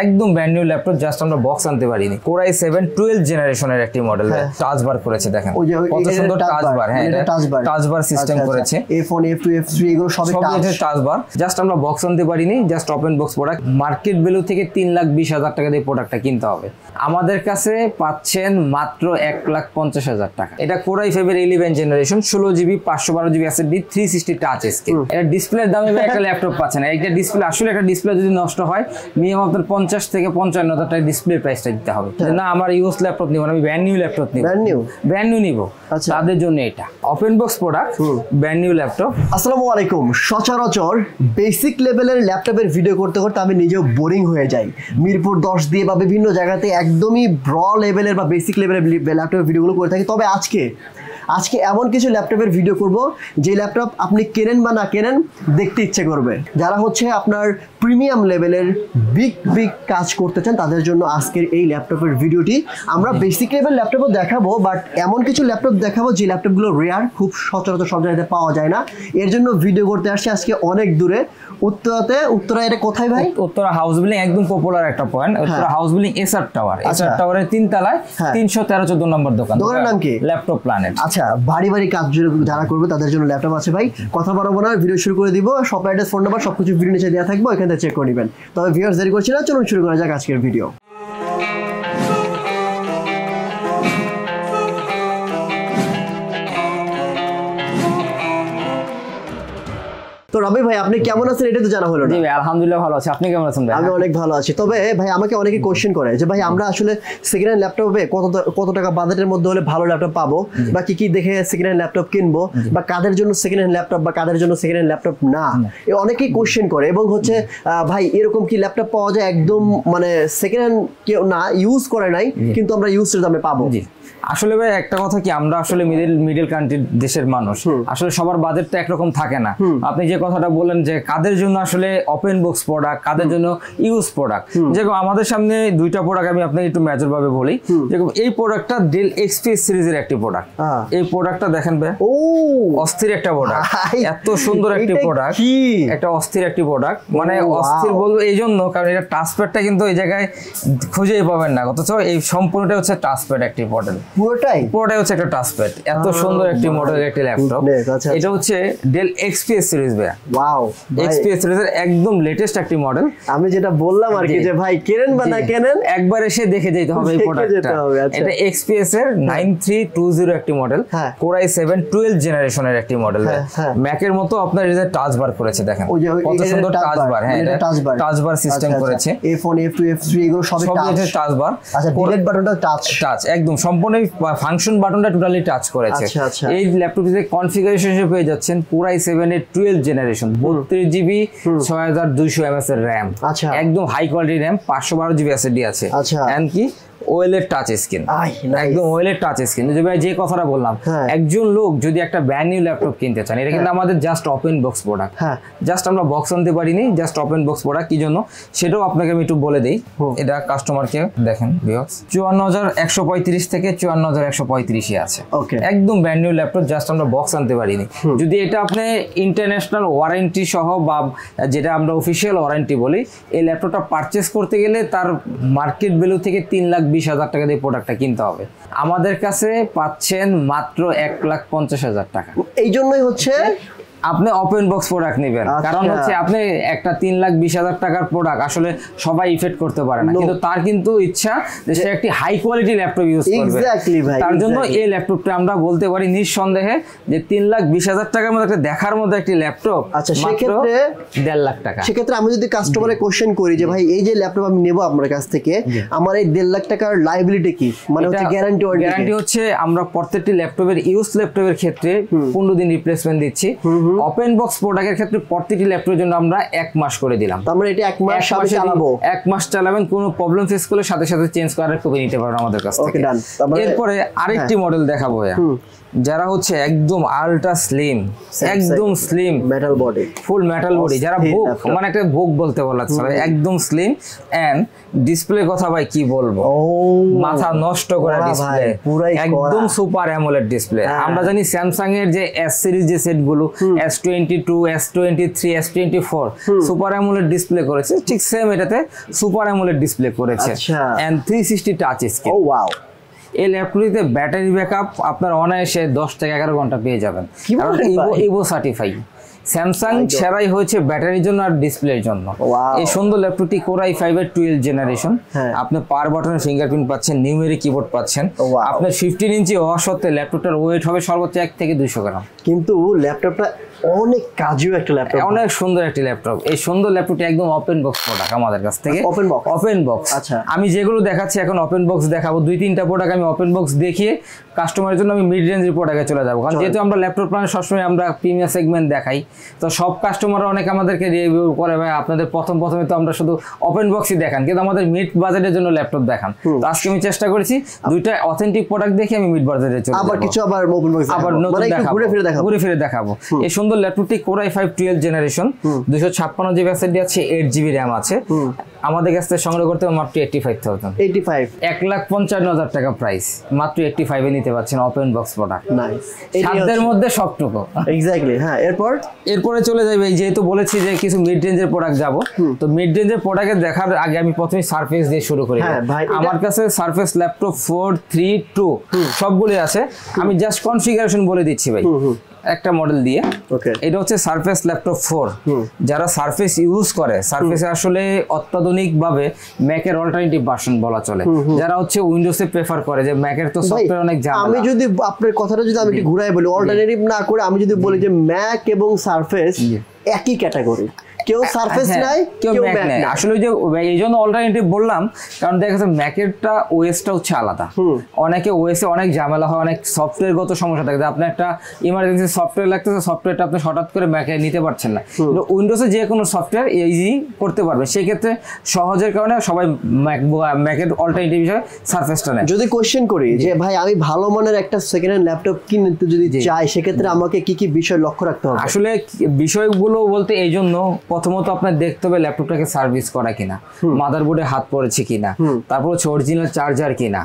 একদম brand new laptop, just আমরা box আনতে পারিনি। Core i7 12 জেনারেশনের একটি মডেল, টাচ বার করেছে দেখেন কত সুন্দর টাচ বার। হ্যাঁ, এটা টাচ বার সিস্টেম করেছে। A1 A2 A3 এগুলো সবই টাচ বার, জাস্ট আমরা বক্স আনতে পারিনি, just open box product. Market value থেকে 3,20,000 টাকা দিয়ে প্রোডাক্টটা কিনতে হবে, আমাদের কাছে পাচ্ছেন মাত্র 1,50,000 টাকা। এটা Core i5 এর 11 generation, 16GB 512GB SSD 360 touch screen. এটা ডিসপ্লের দামে একটা ল্যাপটপ পাচ্ছেন। একটা ডিসপ্লে আসলে একটা ডিসপ্লে যদি নষ্ট হয় মিনিমাম আপনার 50 থেকে 55,000 টাকা ডিসপ্লে প্রাইসটা দিতে হবে। না আমার ইউজ ল্যাপটপ নিব না, আমি ব্র্যান্ড নিউ ল্যাপটপ নিব, ব্র্যান্ড নিউ নিব, তাদের জন্য এটা open box product, brand new laptop. আসসালামু আলাইকুম। সচরাচর বেসিক লেভেলের ল্যাপটপের ভিডিও করতে করতে আমি নিজেও বোরিং হয়ে যাই। মিরপুর 10 দিয়ে বা বিভিন্ন জায়গাতে একদমই ব্র লেভেলের বা বেসিক লেভেলের ল্যাপটপের ভিডিওগুলো করে থাকি। তবে আজকে এমন কিছু ল্যাপটপের ভিডিও করব যে ল্যাপটপ আপনি কেনেন বা না কেনেন দেখতে ইচ্ছে করবে। যারা হচ্ছে আপনার প্রিমিয়াম লেভেলের বিগ কাজ করতে চান তাদের জন্য আজকের এই ল্যাপটপের ভিডিওটি। আমরা বেসিক লেভেল ল্যাপটপও দেখাবো, বাট এমন কিছু ল্যাপটপ দেখাবো যে ল্যাপটপগুলো রেয়ার, খুব সচরাচর সব জায়গাতে পাওয়া যায় না। এর জন্য ভিডিও করতে আসছি আজকে অনেক দূরে, উত্তরা। এটা কোথায় ভাই? উত্তরা হাউস বিল্ডিং, একদম পপুলার একটা point. Uttara house building SR টাওয়ারের 3 তলায় 313-14 নম্বর দোকান। দোকানের নাম কি? Laptop planet. আচ্ছা, ভারী কাজ যারা করবে তাদের জন্য ল্যাপটপ আছে ভাই। কথা বাড়াবো না, ভিডিও শুরু করে দিব। সব অ্যাড্রেস, ফোন নাম্বার সবকিছু ভিডিও নিচে দেওয়া থাকবে, এখান থেকে চেক করে নেবেন। তবে ভিউয়ার্স দেরি করছি না, চলুন শুরু করা যাক আজকের ভিডিও। তো রবি ভাই, আপনি কেমন আছেন এটা তো জানা হলো না। জি ভাই, আলহামদুলিল্লাহ ভালো আছি, আপনি কেমন আছেন ভাই? আমি অনেক ভালো আছি। তবে ভাই আমাকে অনেকে কোশ্চেন করে যে ভাই আমরা আসলে সেকেন্ড হ্যান্ড ল্যাপটপে কত টাকা বাজেটের মধ্যে হলে ভালো ল্যাপটপ পাবো, বা কি দেখে সেকেন্ড হ্যান্ড ল্যাপটপ কিনবো, বা কাদের জন্য সেকেন্ড হ্যান্ড ল্যাপটপ বা কাদের জন্য সেকেন্ড হ্যান্ড ল্যাপটপ না, অনেকেই কোশ্চেন করে। এবং হচ্ছে ভাই এরকম কি ল্যাপটপ পাওয়া যায় একদম মানে সেকেন্ড হ্যান্ড কেউ না ইউজ করে নাই কিন্তু আমরা ইউজের দামে পাবো? আসলে ভাই একটা কথা কি, আমরা আসলে মিডল কান্ট্রি দেশের মানুষ, আসলে সবার বাজেটটা একরকম থাকে না। আপনি যে কথাটা বললেন যে কাদের জন্য আসলে ওপেন বক্স প্রোডাক্ট, কাদের জন্য ইউজ প্রোডাক্ট, যেরকম আমাদের সামনে দুইটা প্রোডাক্ট আমি আপনাকে একটু মেজর ভাবে বলি। যেরকম এই প্রোডাক্টটা ডেল এক্সপিএস সিরিজের একটি প্রোডাক্ট। এই প্রোডাক্টটা দেখেন ভাই, অস্থির একটা প্রোডাক্ট, এত সুন্দর একটি প্রোডাক্ট, একটা অস্থির একটি প্রোডাক্ট। মানে অস্থির বলবো এই জন্য কারণ এটা টাচপ্যাডটা কিন্তু এই জায়গায় খুঁজেই পাবেন না, অথচ এই সম্পূর্ণটা হচ্ছে টাচপ্যাড একটি মডেল, পুরোটাই হচ্ছে একটা টাচপ্যাড। এত সুন্দর একটি মডেল একটি ল্যাপটপ। এটা হচ্ছে ডেল এক্সপিএস সিরিজ ভাই। ওয়াও, এক্সপিএস সিরিজের একদম লেটেস্ট একটি মডেল। আমি যেটা বললাম আর কি যে ভাই কেনেন বা না কেনেন একবার এসে দেখে যেতে হবে এই প্রোডাক্টটা। এটা এক্সপিএস এর 9320 একটি মডেল, Core i7 12 জেনারেশনের একটি মডেল। ম্যাকের মতো আপনার এই যে টাচ বার করেছে দেখেন কত সুন্দর টাচ বার। হ্যাঁ, এটা টাচ বার সিস্টেম করেছে। A1 A2 A3 এগুলো সবই টাচ বার। আচ্ছা, ডিলিট বাটনটা টাচ একদম সম্পূর্ণ ফাংশন বাটনটা টোটালি টাচ করেছে। এই ল্যাপটপটিতে কনফিগারেশন হিসেবে পেয়ে যাচ্ছেন Core i7 এর 12 জেনারেশন 32GB 6200 mAh এর RAM, একদম high quality RAM, 512GB SSD আছে, এন্ড কি ওএলএড টাচ স্ক্রিন, একদম ওএলএড টাচ স্ক্রিন। যে কথাটা বললাম, একজন লোক যদি একটা ব্র্যান্ড নিউ ল্যাপটপ কিনতে চান, এটা কিন্তু আমাদের just open box product, just আমরা বক্স আনতে পারিনি, জাস্ট ওপেন বক্স প্রোডাক্ট। কি জন্য সেটাও আপনাকে আমি একটু বলে দিই। এটা কাস্টমারকে দেখেন, 54,135 থেকে 54,135 আছে, একদম ব্র্যান্ড নিউ ল্যাপটপ, জাস্ট আমরা বক্স আনতে পারিনি। যদি এটা আপনি ইন্টারন্যাশনাল ওয়ারেন্টি সহ বা যেটা আমরা অফিসিয়াল ওয়ারেন্টি বলি, এই ল্যাপটপটা পারচেস করতে গেলে তার মার্কেট ভ্যালু থেকে 3,20,000 টাকা দিয়ে প্রোডাক্টটা কিনতে হবে, আমাদের কাছে পাচ্ছেন মাত্র 1,50,000 টাকা। এই জন্যই হচ্ছে আপনি ওপেন বক্স প্রোডাক্ট নেবেন, কারণ হচ্ছে আপনি একটা 3,20,000 টাকার প্রোডাক্ট আসলে সবাই ইফেক্ট করতে পারে না, কিন্তু তার কিন্তু ইচ্ছা যে সে একটি হাই কোয়ালিটি ল্যাপটপ ইউজ করবে। তার জন্য এই ল্যাপটপটা আমরা বলতে পারি নিঃসন্দেহে যে 3,20,000 টাকার মধ্যে একটা দেখার মধ্যে একটি ল্যাপটপ। আচ্ছা, সেক্ষেত্রে 1.5 লাখ টাকা। সেক্ষেত্রে আমি যদি কাস্টমারে কোশ্চেন করি যে ভাই এই যে ল্যাপটপ আমি নেবো আপনার কাছ থেকে, আমার এই 1.5 লাখ টাকার লাইবিলিটি কি, মানে হচ্ছে গ্যারান্টি হচ্ছে আমরা প্রত্যেকটি ল্যাপটপের ইউজ ল্যাপটপের ক্ষেত্রে 15 দিন রিপ্লেসমেন্ট দিচ্ছি। ওপেন বক্স প্রোডাক্টের ক্ষেত্রে প্রত্যেকটি ল্যাপটপের জন্য আমরা 1 মাস করে দিলাম। আমরা এটা 1 মাস চালাবো, 1 মাস চালাবেন, কোনো প্রবলেম ফেস করলে সাথে সাথে চেঞ্জ করার কপি নিতে পারবেন আমাদের কাছ থেকে। এরপরে আরেকটি মডেল দেখাবো। যারা হচ্ছে একদম আলট্রা স্লিম, একদম স্লিম মেটাল বডি, ফুল মেটাল বডি, যারা বুক মানে একটা বুক বলতে বলা চলে, একদম স্লিম এন্ড ডিসপ্লে কথা ভাই কি বলবো, মাথা নষ্ট করা ডিসপ্লে, একদম সুপার অ্যামোলেড ডিসপ্লে। আমরা জানি স্যামসাং এর যে এস সিরিজ যে সেট গুলো S22, S23, S24 super AMOLED display করেছে, ঠিক সেম এটাতে সুপার অ্যামোলেড ডিসপ্লে করেছে and 360 touch screen. Oh wow. এই ল্যাপটপটিতে ব্যাটারি ব্যাকআপ আপনার অনায়াসে 10 থেকে 11 ঘন্টা পেয়ে যাবেন, কারণ ইভো সার্টিফাই। স্যামসাং সেরাই হয়েছে ব্যাটারির জন্য আর ডিসপ্লের জন্য। এই সুন্দর ল্যাপটপটি Core i5 এর 12th জেনারেশন। আপনি পাওয়ার বাটনের ফিঙ্গারপ্রিন্ট পাচ্ছেন, নিউমেরিক কিবোর্ড পাচ্ছেন। আপনার 15 ইঞ্চি হওয়া সত্ত্বে ল্যাপটপটার ওয়েট হবে সর্বোচ্চ 1 থেকে 200 গ্রাম। কিন্তু ল্যাপটপটা অনেক কাজু একটা ল্যাপটপ, অনেক সুন্দর একটা ল্যাপটপ। এই সুন্দর ল্যাপটপটি একদম ওপেন বক্স প্রোডাক্ট আমাদের কাছ থেকে। Open box. আচ্ছা, আমি যেগুলো দেখাচ্ছি এখন ওপেন বক্স দেখাবো, 2-3টা প্রোডাক্ট আমি ওপেন বক্স দেখিয়ে কাস্টমারের জন্য আমি মিড রেঞ্জের প্রোডাক্টে চলে যাবো, কারণ যেহেতু আমরা ল্যাপটপ প্ল্যানে সবসময় আমরা প্রিমিয়াম সেগমেন্ট দেখাই, তো সব কাস্টমাররা অনেক আমাদেরকে রিভিউ করে ভাই আপনাদের প্রথমে তো আমরা শুধু ওপেন বক্সই দেখান, কিন্তু আমাদের মিড বাজেটের জন্য ল্যাপটপ দেখান। তো আজকে আমি চেষ্টা করেছি দুইটা অথেন্টিক প্রোডাক্ট দেখে আমি মিড বাজেটে চলে যাবো, আবার ওপেন বক্স আবার নতুন দেখাবো, ঘুরে ফিরে দেখাবো। এই সুন্দর ল্যাপটপটি Core i5 12th generation, 256 GB SSD আছে, 8 জিবি র্যাম আছে। আমাদের কাছ থেকে সংগ্রহ করতে মাত্র 85,000, 1,55,000 টাকা প্রাইস, মাত্র 85 এ নিতে পারছেন ওপেন বক্স প্রোডাক্ট। নাইস, সাধ্যের মধ্যে সবটুকু। এক্স্যাক্টলি। হ্যাঁ, এরপরে চলে যাবে, যেহেতু বলেছি যে কিছু মিড রেঞ্জের প্রোডাক্ট যাব, তো মিড রেঞ্জের প্রোডাক্ট দেখার আগে আমি প্রথমে সারফেস দিয়ে শুরু করি। আমার কাছে সারফেস ল্যাপটপ 4, 3, 2 সবগুলোই আছে। আমি জাস্ট কনফিগারেশন বলে দিচ্ছি ভাই একটা মডেল দিয়ে। এটা হচ্ছে সারফেস ল্যাপটপ 4। যারা সারফেস ইউজ করে, সারফেসে আসলে অত্যাধুনিক ভাবে ম্যাকের অল্টারনেটিভ ভার্সন বলা চলে। যারা হচ্ছে উইন্ডোজে প্রেফার করে, যে ম্যাকের তো সফটওয়্যার অনেক ঝামেলা। আমি যদি আপনার কথাটা যদি আমি একটু ঘুরাই বলি, অল্টারনেটিভ না করে আমি যদি বলি যে ম্যাক এবং সারফেস একই ক্যাটাগরি, কেউ সারফেস নাই, কেউ ম্যাক নাই। আসলে যে এইজন্য অল্টারনেটিভ বললাম, কারণ দেখা যাচ্ছে ম্যাকেরটা ওএসটা হচ্ছে আলাদা। অনেকে ওএসে অনেক ঝামেলা হয়, অনেক সফটওয়্যারগত সমস্যা থাকে। আপনার একটা ইমার্জেন্সি সফটওয়্যার লাগতেছে, সফটওয়্যারটা আপনি হঠাৎ করে ম্যাকে নিতে পারছেন না, কিন্তু উইন্ডোজে যে কোনো সফটওয়্যার ইজি করতে পারবে। সেক্ষেত্রে সহজের কারণে সবাই ম্যাকের অল্টারনেটিভ হিসেবে সারফেসটা নেয়। যদি কোশ্চেন করি যে ভাই আমি ভালো মানের একটা সেকেন্ড হ্যান্ড ল্যাপটপ কিনতে যদি চাই, সেক্ষেত্রে আমাকে কি কি বিষয় লক্ষ্য রাখতে হবে? আসলে বিষয়গুলো বলতে এই জন্য, প্রথমত আপনার দেখতে হবে ল্যাপটপটাকে সার্ভিস করা কিনা, মাদারবোর্ডে হাত পড়েছে কিনা, তারপর হচ্ছে অরিজিনাল চার্জার কিনা,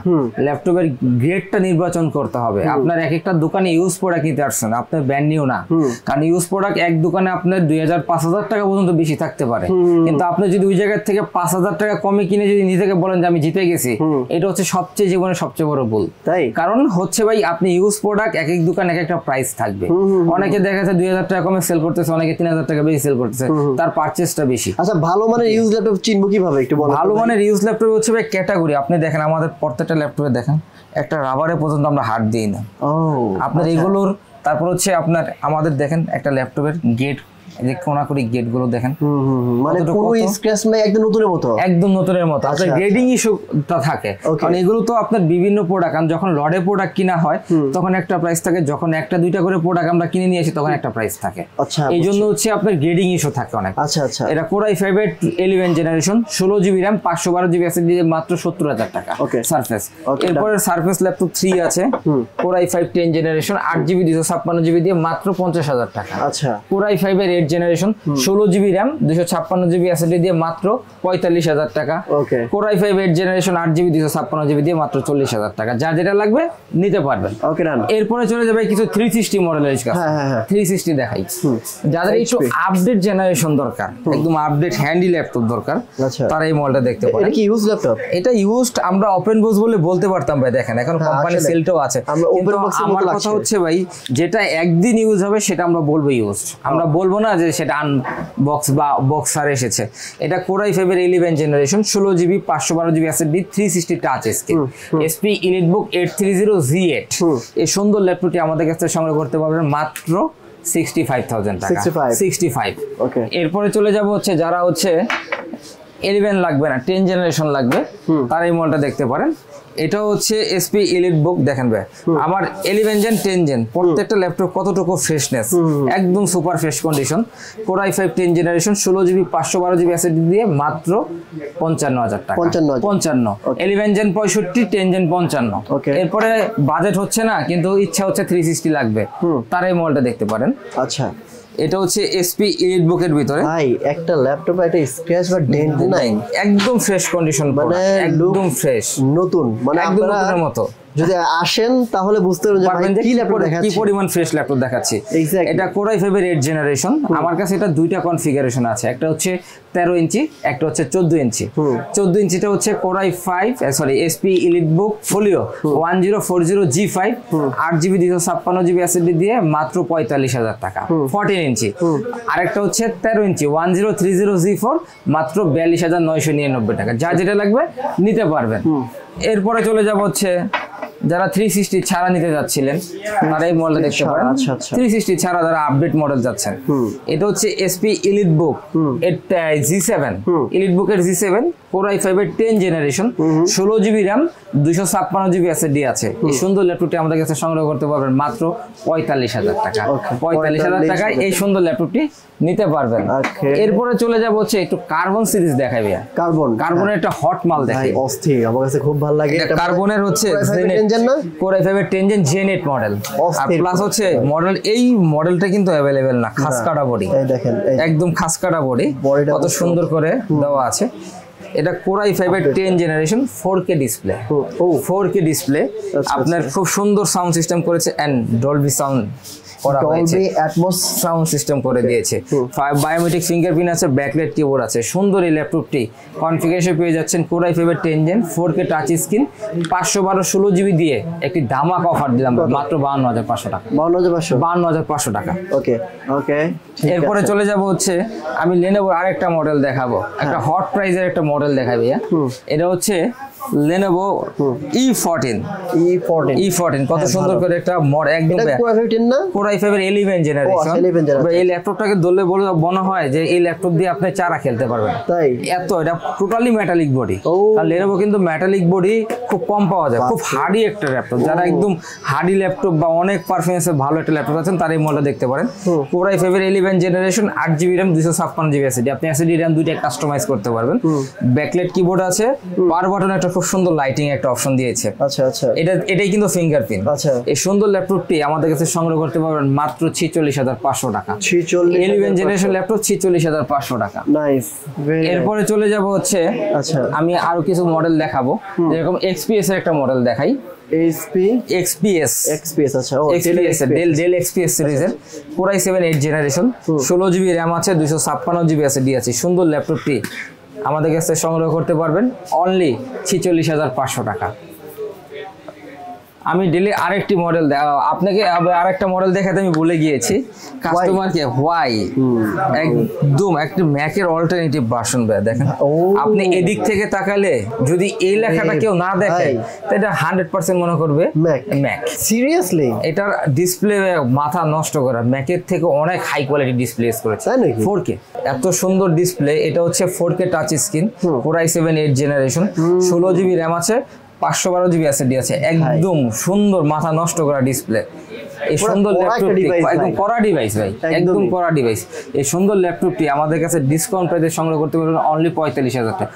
ল্যাপটপের গ্রেডটা নির্বাচন করতে হবে। আপনার এক একটা দোকানে ইউজ প্রোডাক্ট নিতে আসছেন, আপনার ব্র্যান্ড নিউ না, কারণ ইউজ প্রোডাক্ট এক দোকানে আপনার 2,000-5,000 টাকা পর্যন্ত বেশি থাকতে পারে, কিন্তু আপনি যদি ওই জায়গা থেকে 5,000 টাকা কমে কিনে যদি নিজেকে বলেন যে আমি জিতে গেছি, এটা হচ্ছে সবচেয়ে জীবনের সবচেয়ে বড় ভুল। তাই কারণ হচ্ছে ভাই আপনি ইউজ প্রোডাক্ট এক এক দোকানে এক একটা প্রাইস থাকবে। অনেকে দেখা যাচ্ছে 2,000 টাকা কমে সেল করতেছে, অনেকে 3,000 টাকা বেশি সেল করতেছে, তার পারচেজটা বেশি। আচ্ছা, ভালো মানের ইউজ ল্যাপটপ চিনবো কিভাবে একটু বলুন? ভালো মানের ইউজ ল্যাপটপ হচ্ছে ভাই ক্যাটাগরি। আপনি দেখেন আমাদের প্রত্যেকটা ল্যাপটপে দেখেন একটা রাবারে পর্যন্ত আমরা হাত দিই না আপনার এগুলোর। তারপর হচ্ছে আপনার আমাদের দেখেন একটা ল্যাপটপের গেট, যে কোনাকুনি গেট গুলো দেখেন, মানে কোনো স্ক্র্যাচ নাই, একদম নতুনের মতো, একদম নতুনের মতো। আপনার গ্রেডিং ইস্যুটা থাকে, কারণ এগুলো তো আপনার বিভিন্ন প্রোডাক্ট, যখন লড়ে প্রোডাক্ট কিনা হয় তখন একটা প্রাইস থাকে, যখন একটা দুইটা করে প্রোডাক্ট আমরা কিনে নিয়ে আসি তখন একটা প্রাইস থাকে। এই জন্য হচ্ছে আপনার গ্রেডিং ইস্যু থাকে অনেক। এটা Core i5 এর 11th generation, 16 GB RAM, 512 GB SSD, মাত্র 70,000 টাকা সারফেস। এরপরে সারফেস ল্যাপটপ 3 আছে, Core i5 10 generation, 8 GB 256 GB দিয়ে মাত্র 50,000 টাকা। আচ্ছা, Core i5 এর 8 generation, 16 GB RAM, 256 GB SSD দিয়ে মাত্র 45,000 টাকা। Core i5 8 generation, 8 GB 256 GB দিয়ে মাত্র 40,000 টাকা। যার যেটা লাগবে নিতে পারবেন। এরপরে চলে যাবে কিছু 360 মডেলের কাছে। 360 দেখাই, যাদের একটু আপডেট জেনারেশন দরকার, একদম আপডেট হ্যান্ডি ল্যাপটপ দরকার, তারা এই মডেলটা দেখতে পারেন। এটা কি ইউজ ল্যাপটপ? এটা ইউজড আমরা ওপেন বক্স বলে বলতে পারতাম ভাই, দেখেন এখন কোম্পানি সেলটাও আছে। কিন্তু আমার কথা হচ্ছে ভাই, যেটা একদিন ইউজ হবে সেটা আমরা বলবো ইউজড, আমরা বলবো না যে সেটা আনবক্স বা বক্সার এসেছে। এটা Core i5 এর 11th generation, 16 GB 512 GB SSD, 360 touch screen, HP EliteBook 830Z8। এই সুন্দর ল্যাপটপটি আমাদের কাছে সংগ্রহ করতে পারবেন মাত্র 65,000 টাকা। 65। এরপরে চলে যাব হচ্ছে যারা হচ্ছে 11 লাগবে না, 10 জেনারেশন লাগবে, তার এই মডেলটা দেখতে পারেন। এটা হচ্ছে SP EliteBook। দেখেন ভাই আমার 11 জেন 10 জেন প্রত্যেকটা ল্যাপটপ কতটুকু ফ্রেশনেস, একদম super fresh condition. Core i5 10 generation 16GB 512GB SSD দিয়ে মাত্র 55,000 টাকা। 55 11 জেন 65, 10 জেন 55। এরপরে বাজেট হচ্ছে না কিন্তু ইচ্ছা হচ্ছে 360 লাগবে, তার এই মডেলটা দেখতে পারেন। আচ্ছা এটা হচ্ছে SP EliteBook এর ভিতরে ভাই একটা ল্যাপটপে একটা স্ক্র্যাচ বা ডেন্ট নাই, একদম ফ্রেশ কন্ডিশন, মানে একদম ফ্রেশ নতুন, মানে একদম নতুনের মতো। যদি আসেন তাহলে বুঝতে পারবেন যে কি ল্যাপটপ দেখাচ্ছি, কি পরিমাণ ফ্রেশ ল্যাপটপ দেখাচ্ছি। এটা Core i5 এর 8 জেনারেশন। আমার কাছে এটা দুইটা কনফিগারেশন আছে, একটা হচ্ছে 13 ইঞ্চি, একটা হচ্ছে 14 ইঞ্চি। 14 ইঞ্চিটা হচ্ছে Core i5 SP EliteBook Folio 1040G5 8GB 256GB SSD দিয়ে মাত্র 45,000 টাকা। 14 ইঞ্চি। আরেকটা হচ্ছে 13 ইঞ্চি 1030G4 মাত্র 42,999 টাকা। যা যেটা লাগবে নিতে পারবেন। এরপরে চলে যাব হচ্ছে যারা 360 ছাড়া নিতে যাচ্ছিলেন তারা এই মডেলটা দেখতে পারেন। 360 ছাড়া যারা আপডেট মডেল যাচ্ছেন, এটা হচ্ছে SP EliteBook এর G7, EliteBook এর G7 Core i5 এর 10 generation 16GB RAM 256GB SSD আছে। এই সুন্দর ল্যাপটপটি আমাদের কাছে সংগ্রহ করতে পারবেন মাত্র 45,000 টাকা। 45,000 টাকায় এই সুন্দর ল্যাপটপটি নিতে পারবেন। এরপরে চলে যাব হচ্ছে একটু কার্বন সিরিজ দেখাই ভাইয়া। কার্বনের একটা হট মাল দেখাই, অস্থির, আমার কাছে খুব ভালো লাগে। এটা কার্বনের হচ্ছে Core i5 এর 10 জেন Gen 8 মডেল। আর প্লাস হচ্ছে মডেল, এই মডেলটা কিন্তু अवेलेबल না, খাসকাটা বডি, এই দেখেন একদম খাসকাটা বডি, কত সুন্দর করে দেওয়া আছে। এটা Core i5 এর 10 generation 4K display, 4K display. আপনার খুব সুন্দর সাউন্ড সিস্টেম করেছে এন্ড ডলবি সাউন্ড করা হয়েছে, ডলবি অ্যাটমস সাউন্ড সিস্টেম করে দিয়েছে। বায়োমেট্রিক ফিঙ্গারপ্রিন্ট আছে, ব্যাকলাইট কিবোর্ড আছে। সুন্দর এই ল্যাপটপটি কনফিগারেশন পেয়ে যাচ্ছেন Core i5 এর 10 gen 4K touch screen 512 16GB দিয়ে একটি ধামাকা অফার দিলাম মাত্র 52,500 টাকা। 52,500 টাকা। ওকে ওকে। এরপরে চলে যাব হচ্ছে আমি Lenovo আরেকটা মডেল দেখাবো, একটা হট প্রাইজের একটা মডেল দেখাবো। এটা হচ্ছে Lenovo E14 কত সুন্দর করে একটা মডেল, একদম Core i5 এর 11 জেনারেশন। এই ল্যাপটপটাকে ধরলে মনে হয় যে এই ল্যাপটপ দিয়ে আপনি চারা খেলতে পারবেন, তাই এত এটা টোটালি মেটালিক বডি। আর Lenovo কিন্তু মেটালিক বডি খুব কম পাওয়া যায়, খুব হার্ডি একটা ল্যাপটপ। যারা একদম হার্ডি ল্যাপটপ বা অনেক পারফরম্যান্সে ভালো একটা ল্যাপটপ আছেন তারা এই মডেলটা দেখতে পারেন। Core i5 এর 11 generation 8GB RAM 256GB SSD, আপনি SSD RAM দুইটা কাস্টমাইজ করতে পারবেন। ব্যাকলাইট কিবোর্ড আছে, পাওয়ার বাটন একটা খুব সুন্দর লাইটিং একটা অপশন দিয়েছে। এটাই কিন্তু ফিঙ্গারপ্রিন্ট। এই সুন্দর ল্যাপটপটি আমাদের কাছে সংগ্রহ করতে পারবেন মাত্র 46,500 টাকা। 11 জেনারেশন ল্যাপটপ 46,500 টাকা। এরপরে চলে যাব হচ্ছে আমি আরো কিছু মডেল দেখাবো, যেরকম XPS এর একটা মডেল দেখাই। XPS Dell XPS সিরিজের Core i7 8 generation 16GB RAM আছে 256GB SSD আছে। সুন্দর ল্যাপটপটি আমাদের কাছে সংগ্রহ করতে পারবেন অনলি 46,500 টাকা। আমি ডেলি আরেকটি মডেল আপনাকে আরেকটা মডেল দেখাতে আমি ভুলে গিয়েছি কাস্টমারকে। হোয়াই একদম একটা ম্যাকের অল্টারনেটিভ ভার্সন দেখেন। আপনি এদিক থেকে তাকালে যদি এই লেখাটা কেউ না দেখে তো এটা 100% মনে করবে ম্যাক। সিরিয়াসলি এটার ডিসপ্লে মাথা নষ্ট করা, ম্যাকের থেকে অনেক হাই কোয়ালিটি ডিসপ্লে ইউজ করেছে। 4K এত সুন্দর ডিসপ্লে। এটা হচ্ছে 4K touch screen Core i7 8 generation 16GB RAM আছে 512GB SSD আছে। একদম সুন্দর মাথা নষ্ট করা ডিসপ্লে। এই সুন্দর ল্যাপটপটি একদম কড়া ডিভাইস ভাই, একদম কড়া ডিভাইস। এই সুন্দর ল্যাপটপটি আমাদের কাছে ডিসকাউন্ট প্রাইসে সংগ্রহ করতে পারবেন অনলি 45,000 টাকা।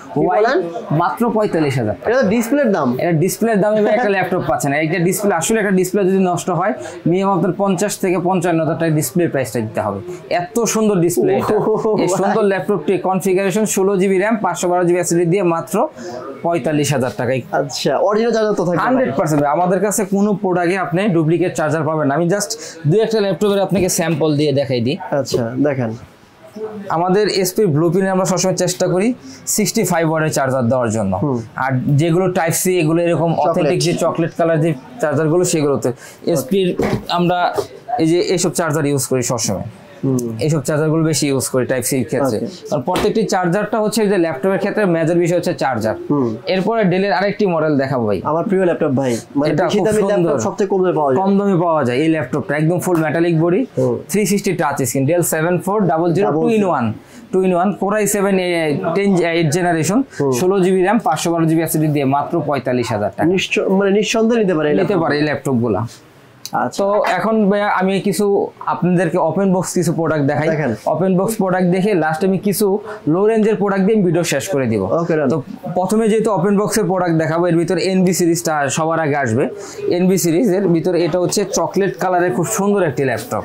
মাত্র 45,000। এটা ডিসপ্লের দাম, এটা ডিসপ্লের দামে একটা ল্যাপটপ পাচ্ছেন। একটা ডিসপ্লে আসলে একটা ডিসপ্লে যদি নষ্ট হয় মিনিমাম আপনার 50 থেকে 55,000 টাকা ডিসপ্লে প্রাইসটা দিতে হবে। এত সুন্দর ডিসপ্লে এটা। এই সুন্দর ল্যাপটপটি configuration 16GB RAM 512GB SSD দিয়ে মাত্র 45,000 টাকায়। আচ্ছা, অরিজিনাল চার্জার তো থাকবে 100%। আমাদের কাছে কোনো প্রোডাক্টে আপনি ডুপ্লিকেট চার্জার পাবেন না। আমি জাস্ট দুই একটা ল্যাপটপের আপনাকে স্যাম্পল দিয়ে দেখাই দিই। আচ্ছা দেখেন, আমাদের SP ব্লুপ্রিন্টে আমরা সবসময় চেষ্টা করি 65 ওয়াটের চার্জার দেওয়ার জন্য। আর যেগুলো টাইপ সি এগুলো এরকম অথেন্টিক যে চকলেট কালার যে চার্জারগুলো সেগুলোতে SP আমরা এই যে এইসব চার্জার ইউজ করি সবসময়। এইসব চার্জারগুলো বেশি ইউজ করি টাইপ সি ক্ষেত্রে। কারণ প্রত্যেকটি চার্জারটা হচ্ছে যে ল্যাপটপের ক্ষেত্রে মেজর বিষয় হচ্ছে চার্জার। এরপরে ডেলের আরেকটি মডেল দেখাবো ভাই, আমার প্রিয় ল্যাপটপ ভাই। এটা খুব সুন্দর, সবচেয়ে কম দামে পাওয়া যায় এই ল্যাপটপটা। একদম ফুল metallic body 360 touch screen Dell 7400 2-in-1 2-in-1 Core i7 8 generation 16GB RAM 512GB SSD দিয়ে মাত্র 45,000 টাকা। মানে নিঃসন্দেহে নিতে পারে এই ল্যাপটপগুলো। তো এখন ভাইয়া আমি কিছু আপনাদেরকে ওপেন বক্স কিছু প্রোডাক্ট দেখাই। ওপেন বক্স প্রোডাক্ট দেখে লাস্ট আমি কিছু লো রেঞ্জের প্রোডাক্ট দিয়ে ভিডিও শেষ করে দিব। তো প্রথমে যেহেতু ওপেন বক্সের প্রোডাক্ট দেখাবো, এর ভিতর NB সিরিজটা সবার আগে আসবে। NB সিরিজের ভিতরে এটা হচ্ছে চকলেট কালারের খুব সুন্দর একটি ল্যাপটপ।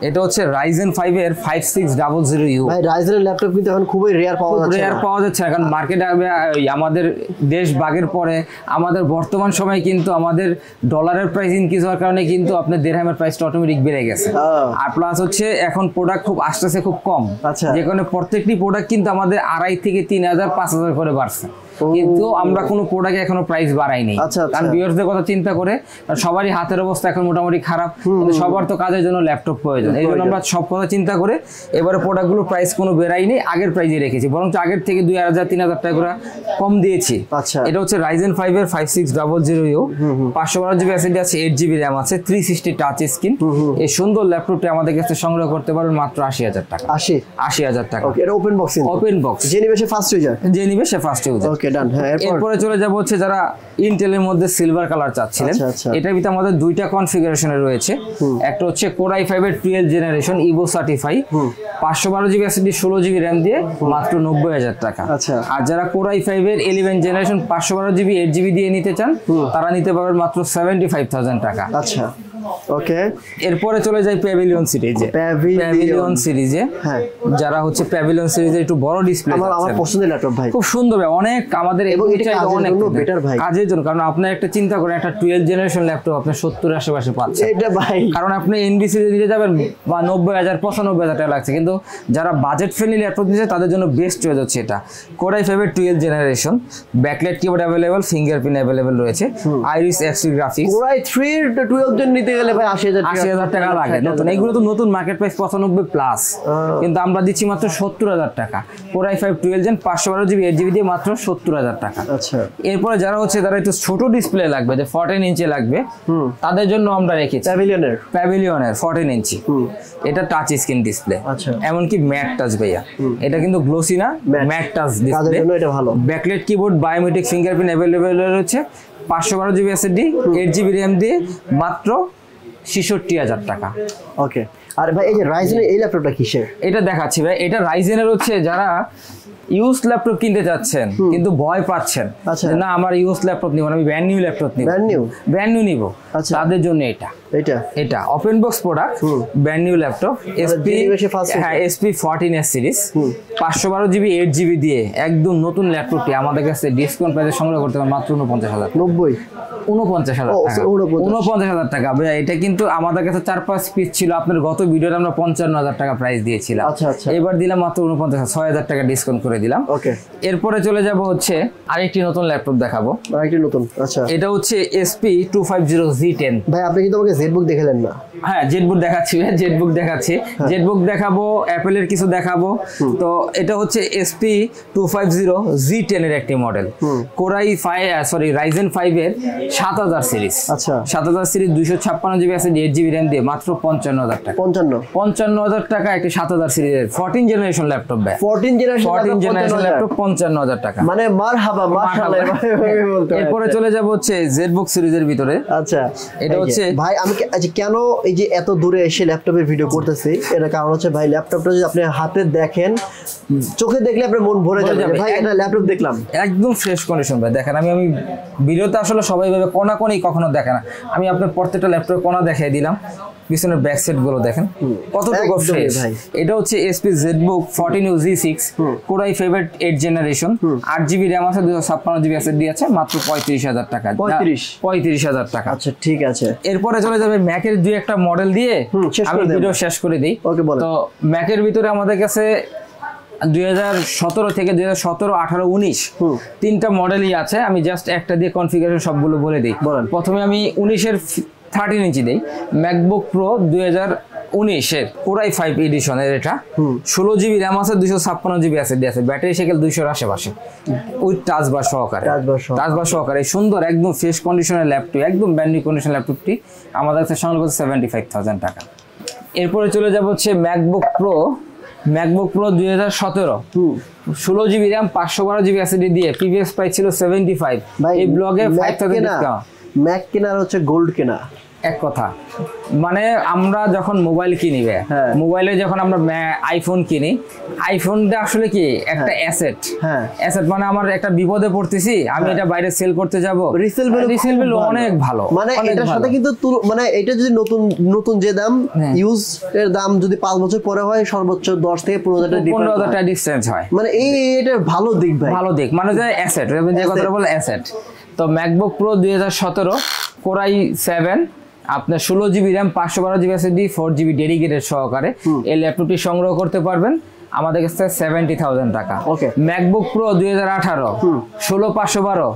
এটা হচ্ছে Ryzen 5 এর 5600U। ভাই রাইজেনের ল্যাপটপ কিন্তু এখন খুবই রেয়ার পাওয়া যাচ্ছে না, কারণ মার্কেটে আমাদের দেশ বাগের পরে আমাদের বর্তমান সময় কিন্তু আমাদের ডলারের প্রাইস ইনক্রিজ হওয়ার কারণে কিন্তু আপনার দিরহামের প্রাইসটা অটোমেটিক বেড়ে গেছে। আর প্লাস হচ্ছে এখন প্রোডাক্ট খুব আসতেছে খুব কম, যে কারণে প্রত্যেকটি প্রোডাক্ট কিন্তু আমাদের 2,500 থেকে 3,000 5,000 করে বাড়ছে, কিন্তু আমরা কোনো প্রোডাক্টে এখনো প্রাইস বাড়াইনি। কারণ ভিউয়ার্সদের কথা চিন্তা করে, সবারই হাতের অবস্থা এখন মোটামুটি খারাপ, কিন্তু সবার তো কাজের জন্য ল্যাপটপ প্রয়োজন, এই জন্য আমরা সব কথা চিন্তা করে এবারে প্রোডাক্টগুলো প্রাইস কোনো বেড়াইনি, আগের প্রাইসে রেখেছি, বরং আগের থেকে 2,000-3,000 টাকা করে কম দিয়েছি। এটা হচ্ছে Ryzen 5 এর 5600U, 512GB SSD আছে, 8GB RAM আছে, 360 টাচ স্ক্রিন। এই সুন্দর ল্যাপটপটি আমাদের কাছে সংগ্রহ করতে পারবেন মাত্র 80,000 টাকা। 80,000 টাকা। এটা ওপেন বক্স, ওপেন বক্স, যে নিবে সে ফার্স্ট ইউজার, এরপরে চলে যাব হচ্ছে যারা ইন্টেলের মধ্যে সিলভার কালার চাচ্ছিলেন, এটার ভিতরে আমাদের দুইটা কনফিগারেশনে রয়েছে। একটা হচ্ছে Core i5 এর 12 generation Evo certify, 512GB SSD 16GB RAM দিয়ে মাত্র 90,000 টাকা। আর যারা Core i5 এর 11 জেনারেশন 512GB 8GB দিয়ে নিতে চান, তারা নিতে পারবেন মাত্র 75,000 টাকা। ওকে, এরপরে চলে যাই প্যাভিলিয়ন সিরিজে। যারা হচ্ছে প্যাভিলিয়ন সিরিজের একটু বড় ডিসপ্লে, আমার পছন্দের ল্যাপটপ ভাই, খুব সুন্দর ভাই, অনেক আমাদের অনেক বেটার ভাই কাজের জন্য। কারণ আপনার একটা চিন্তা করেন, একটা 12 জেনারেশন ল্যাপটপ আপনি 70 আশেপাশে পাচ্ছেন, এটা ভাই, কারণ আপনি NB সিরিজ দিতে যাবেন বা 90,000 95,000 টাকা লাগছে, কিন্তু যারা বাজেট ফ্রেন্ডলি ল্যাপটপ নিচ্ছে তাদের জন্য বেস্ট চয়েস হচ্ছে এটা। Core i5 এর 12 generation, backlight keyboard available, fingerprint available রয়েছে, iris XT graphics. Core i3 এর 12 জন নিতে গেলে ভাই 80,000 টাকা লাগে নতুন, এগুলো তো নতুন মার্কেট প্রাইস 95 প্লাস, কিন্তু আমরা দিচ্ছি মাত্র 70,000 টাকা। Core i5 12 gen 512GB 8GB দিয়ে মাত্র 70,000 টাকা। এরপরে যারা হচ্ছে তারা একটু ছোট ডিসপ্লে লাগবে, যে 14 ইঞ্চি লাগবে, তাদের জন্য আমরা রেখেছি প্যাভিলিয়নের 14 ইঞ্চি। এটা টাচ স্ক্রিন ডিসপ্লে, এমনকি ম্যাট টাচ ভাইয়া, এটা কিন্তু গ্লোসি না, ম্যাট টাচ ডিসপ্লে, এটা ভালো। Backlight keyboard, biometric fingerprint available রয়েছে, 512GB SSD 8GB RAM দিয়ে মাত্র 66,000 টাকা। ওকে, আর ভাই এই যে রাইজেনের এই ল্যাপটপটা কিসের? এটা দেখাচ্ছি ভাই, এটা রাইজেনের হচ্ছে যারা ইউজ ল্যাপটপ কিনতে যাচ্ছেন কিন্তু ভয় পাচ্ছেন না আমার ইউজ ল্যাপটপ নিব না, আমি ব্র্যান্ড নিউ ল্যাপটপ নিব, ব্র্যান্ড নিউ নিব, তাদের জন্য এটা open box product, brand new laptop SP 14S series 512GB 8GB দিয়ে একদম নতুন ল্যাপটপটি আমাদের কাছে ডিসকাউন্ট প্রাইসে সংগ্রহ করতে পারেন মাত্র 49,000 টাকা। ভাই এটা কিন্তু আমাদের কাছে 4-5 পিস ছিল, আপনার গত ভিডিওতে আমরা 55,000 টাকা প্রাইস দিয়েছিলাম, এবার দিলাম মাত্র 49,000 টাকা ডিসকাউন্ট করে দিলাম। এরপরে চলে যাব হচ্ছে আরেকটি নতুন ল্যাপটপ দেখাবো, এটা হচ্ছে SP 250 Z10। ভাই আপনি কিন্তু আমাকে জেটবুক দেখালেন না। হ্যাঁ জেটবুক দেখাচ্ছি, জেটবুক দেখাবো, অ্যাপেলের কিছু দেখাবো। তো এটা হচ্ছে SP 250 Z10 এর একটি মডেল, Ryzen 5 এর 7000 series. 7000 series 256GB SSD 8GB RAM দিয়ে মাত্র 55,000 টাকা। 55,000 টাকা একটি 7000 সিরিজের 14 জেনারেশন ল্যাপটপ। 14 জেনারেশন ল্যাপটপ 55,000 টাকা, মানে মারহাবা মাশাআল্লাহ। এরপরে চলে যাব হচ্ছে জেটবুক সিরিজের ভিতরে। এটা হচ্ছে ভাই আমি কেন এই যে এত দূরে এসে ল্যাপটপের ভিডিও করতেছি, এর কারণ হচ্ছে ভাই ল্যাপটপটা যদি আপনি হাতে দেখেন, চোখে দেখলে আপনার মন ভরে যাবে, ভাই এটা ল্যাপটপ দেখলাম একদম ফ্রেশ কন্ডিশন। ভাই দেখেন, আমি ভিডিওতে আসলে সবাই ভাবে কোনি কখনো দেখে না, আমি আপনার প্রত্যেকটা ল্যাপটপে কোনা দেখিয়ে দিলাম, পিছনের ব্যাক সেট গুলো দেখেন কতটুকু ফ্রেশ। এটা হচ্ছে SP ZBook 14U Z6 Core i5 8 generation, 8GB RAM আছে, 256GB SSD আছে, মাত্র 35,000 টাকা। 35,000 টাকা। আচ্ছা ঠিক আছে, এরপরে চলে যাবে ম্যাকের দুই একটা মডেল দিয়ে আমি ভিডিও শেষ করে দিই। তো ম্যাকের ভিতরে আমাদের কাছে 2017 থেকে 2017, 18, 19 তিনটা মডেলই আছে, আমি জাস্ট একটা দিয়ে কনফিগারেশন সবগুলো বলে দিই। প্রথমে আমি 19 এর 13 ইঞ্চি দেই, ম্যাকবুক প্রো 2019 এর Core i5 এডিশনের, এটা 16GB RAM আছে, 256GB SSD আছে, ব্যাটারি সাইকেল 200 এর আশেপাশে, উইথ টাচ বার সহকারে সুন্দর একদম ফ্রেশ কন্ডিশনের ল্যাপটপ, একদম ব্র্যান্ড নিউ কন্ডিশন ল্যাপটপটি আমাদের কাছে সংগ্রহ করতে 75,000 টাকা। এরপরে চলে যাব হচ্ছে MacBook pro MacBook pro 2017 16GB RAM 512GB SSD দিয়ে প্রিভিয়াস প্রাইস ছিল 75। এই ব্লগে 5000 ডিসকাউন্ট। ম্যাক কেনার হচ্ছে গোল্ড কেনা এক কথা, মানে আমরা যখন মোবাইল কিনিবে, মোবাইলে যখন আমরা আইফোন কিনি, আইফোনটা আসলে কি একটা অ্যাসেট। অ্যাসেট মানে আমার একটা বিপদে পড়তেছি, আমি এটা বাইরে সেল করতে যাব, রিসেল ভ্যালু অনেক ভালো। মানে এটার সাথে কিন্তু মানে এটা যদি নতুন যে দাম ইউজ এর দাম যদি 5 বছর পরে হয় সর্বোচ্চ 10 থেকে 15,000 টাকা ডিফারেন্স হয়। মানে এটা ভালো দিক ভাই, ভালো দিক মানে যে অ্যাসেট, যে কথাটা বলে অ্যাসেট। তো ম্যাকবুক প্রো 2017 Core i7 আপনার 16GB RAM 512GB SSD 4GB dedicated সহকারে এই ল্যাপটপটি সংগ্রহ করতে পারবেন আমাদের কাছে 70,000 টাকা। ম্যাকবুক প্রো 2018 16512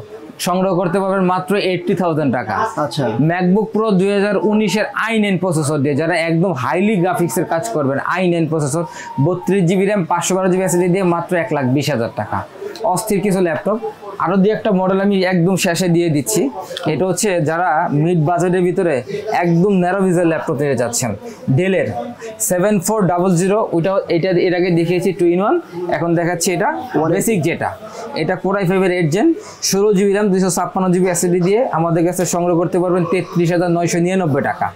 সংগ্রহ করতে পারবেন মাত্র 80,000 টাকা। আচ্ছা, ম্যাকবুক প্রো 2019 এর i9 প্রসেসর দিয়ে যারা একদম হাইলি গ্রাফিক্সের কাজ করবেন, i9 processor 32GB RAM 512GB SSD দিয়ে মাত্র 1,20,000 টাকা। অস্থির কিছু ল্যাপটপ। আরো দুই একটা মডেল আমি একদম শেষে দিয়ে দিচ্ছি। এটা হচ্ছে যারা মিড বাজেটের ভিতরে একদম ন্যারো ভিজের ল্যাপটপ নিতে যাচ্ছেন, ডেলের 7400, ওইটা এটা এর আগে দেখিয়েছি 2-in-1, এখন দেখাচ্ছি এটা বেসিক যেটা, এটা Core i5 এর 8 Gen 16GB RAM 256GB SSD দিয়ে আমাদের কাছে সংগ্রহ করতে পারবেন 33,999 টাকা।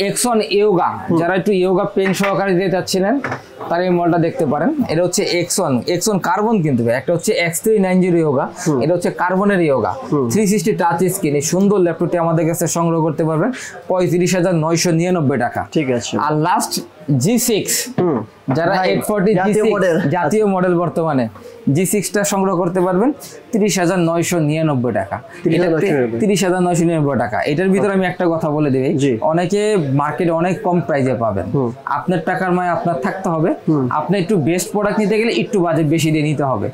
এক্সন ইয়োগা, যারা একটু ইয়োগা পেন সহকারে দিতে চাচ্ছিলেন তারা এই মডেলটা দেখতে পারেন। এটা হচ্ছে এক্সন কার্বন, কিন্তু একটা হচ্ছে X390 ইয়োগা, এটা হচ্ছে কার্বনের ইয়োগা 360 টাচ স্ক্রিন। এই সুন্দর ল্যাপটপটি আমাদের কাছে সংগ্রহ করতে পারবেন 35,999 টাকা। ঠিক আছে। আর লাস্ট G6, যারা 840 জাতীয় মডেল বর্তমানে G6টা সংগ্রহ করতে পারবেন 30,999 টাকা। 30,999 টাকা। এটার ভিতরে আমি একটা কথা বলে দিই, অনেকে মার্কেটে অনেক কম প্রাইসে পাবেন, আপনার টাকার মায় আপনার থাকতে হবে। আপনি একটু বেস্ট প্রোডাক্ট নিতে গেলে একটু বাজেট বেশি দিয়ে নিতে হবে।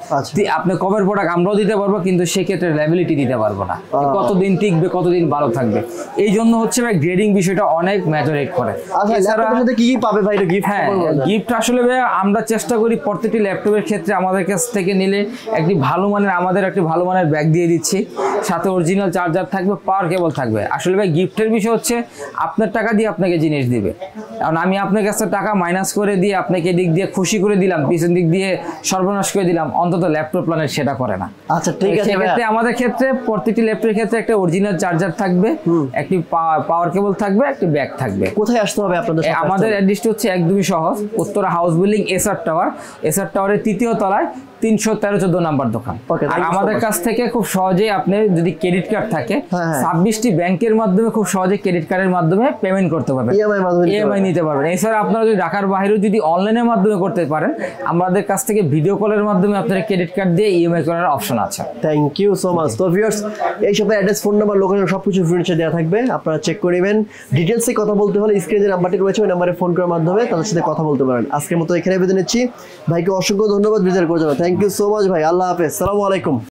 আপনি কমের প্রোডাক্ট আমরাও দিতে পারবো, কিন্তু সেক্ষেত্রে ল্যাবিলিটি দিতে পারবো না, কতদিন টিকবে, কতদিন ভালো থাকবে। এই জন্য হচ্ছে ভাই গ্রেডিং বিষয়টা অনেক ম্যাজরেট করে। কি কি পাবে ভাই গিফট? হ্যাঁ, গিফট আসলে আমরা চেষ্টা করি প্রত্যেকটি ল্যাপটপের ক্ষেত্রে আমাদের কাছ থেকে নিলে একটি ভালো মানের, আমাদের একটি ভালো মানের ব্যাগ দিয়ে দিচ্ছি, সাথে অরিজিনাল চার্জার থাকবে, পাওয়ার কেবল থাকবে। আসলে ভাই গিফটের বিষয় হচ্ছে আপনার টাকা দিয়ে আপনাকে জিনিস দিবে, কারণ আমি আপনার কাছে টাকা মাইনাস করে দিয়ে আপনাকে দিক দিয়ে খুশি করে দিলাম, পিছন দিক দিয়ে সর্বনাশ করে দিলাম, অন্তত ল্যাপটপ প্ল্যানেট সেটা করে না। আচ্ছা, ঠিক আছে। সেক্ষেত্রে আমাদের ক্ষেত্রে প্রত্যেকটি ল্যাপটপের ক্ষেত্রে একটা অরিজিনাল চার্জার থাকবে, একটি পাওয়ার কেবল থাকবে, একটি ব্যাগ থাকবে। কোথায় আসতে হবে আপনাদের? আমাদের অ্যাড্রেসটি হচ্ছে একদমই সহজ, উত্তরা হাউস বিল্ডিং এসআর টাওয়ারের 3য় তলায় 313-14 নাম্বার দোকান। আর আমাদের কাছ থেকে খুব সহজেই আপনি যদি ক্রেডিট কার্ড থাকে 26টি ব্যাংকের মাধ্যমে খুব সহজে ক্রেডিট কার্ডের মাধ্যমে পেমেন্ট করতে পারবেন, ইএমআই নিতে পারবেন। এছাড়া আপনারা যদি ঢাকার বাইরেও যদি অনলাইনের মাধ্যমে করতে পারেন, আমাদের কাছ থেকে ভিডিও কলের মাধ্যমে আপনারা ক্রেডিট কার্ড দিয়ে ইএমআই করার অপশন আছে। Thank you so much. তো ভিউয়ার্স, এই সব অ্যাড্রেস, ফোন নাম্বার, লোকেশন সবকিছু ভিডিওতে দেওয়া থাকবে, আপনারা চেক করে নেবেন। ডিটেইলসে কথা বলতে হলে স্ক্রিনে যে নাম্বারটি রয়েছে ওই নাম্বারে ফোন করার মাধ্যমে তাদের সাথে কথা বলতে পারেন। আজকের মতো এখানে বিদায় নিচ্ছি। ভাইকে অসংখ্য ধন্যবাদ ভিজিট করার জন্য। থ্যাংক ইউ সো মাচ ভাই। আল্লাহ হাফেজ। আসসালামু আলাইকুম।